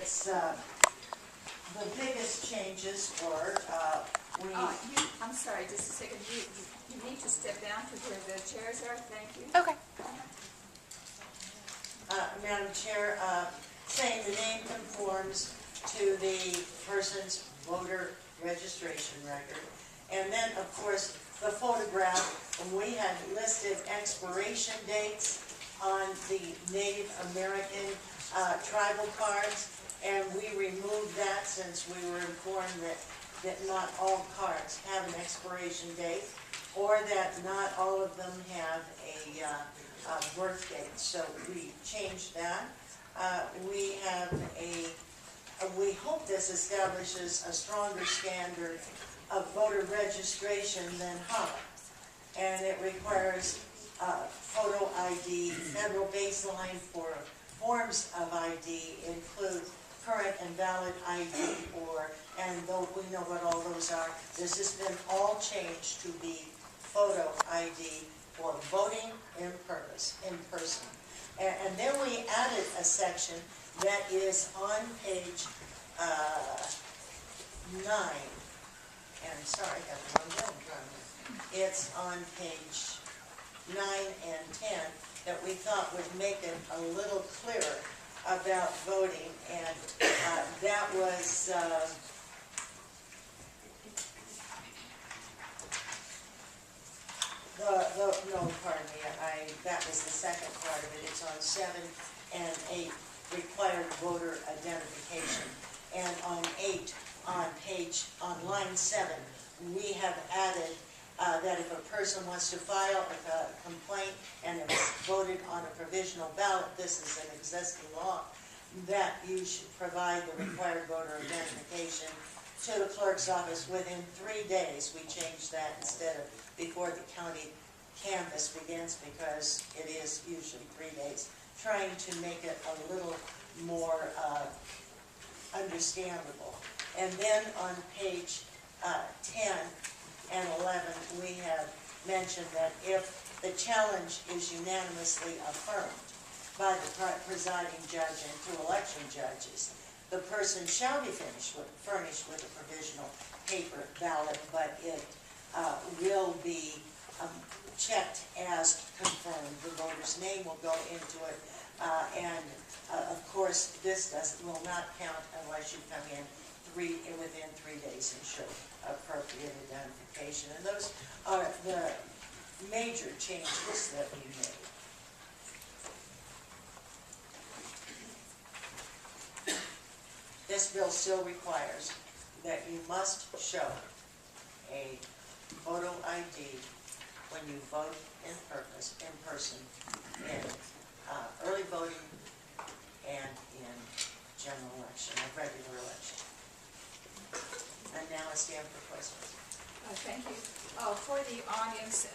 it's, the biggest changes were, I'm sorry, just a second. You need to step down to where the chairs are. Thank you. Okay. Madam Chair, saying the name conforms to the person's voter registration record. And then, of course, the photograph, we had listed expiration dates on the Native American tribal cards, and we removed that since we were informed that not all cards have an expiration date, or that not all of them have a birth date. So we changed that. We hope this establishes a stronger standard of voter registration than HUD. And it requires photo ID. Federal baseline for forms of ID include current and valid ID, and though we know what all those are, this has been all changed to be photo ID for voting in person. And then we added a section that is on page 9. And sorry, I have the wrong one in front of me. It's on page 9 and 10 that we thought would make it a little clearer about voting, and that was no, pardon me, that was the second part of it. It's on 7 and 8, required voter identification. And on 8, on line 7, we have added that if a person wants to file a complaint and it's voted on a provisional ballot, this is an existing law, that you should provide the required voter identification to the clerk's office within 3 days. We changed that instead of before the county canvass begins, because it is usually 3 days, trying to make it a little more understandable. And then on page 10 and 11, we have mentioned that if the challenge is unanimously affirmed by the presiding judge and 2 election judges, the person shall be furnished with a provisional paper ballot, but it will be checked as confirmed. The voter's name will go into it, and of course, this will not count unless you come in within 3 days and show appropriate identification. And those are the major changes that we made. This bill still requires that you must show a photo ID when you vote in person in early voting and in general election, a regular election. And now I stand for questions. Thank you. For the audience.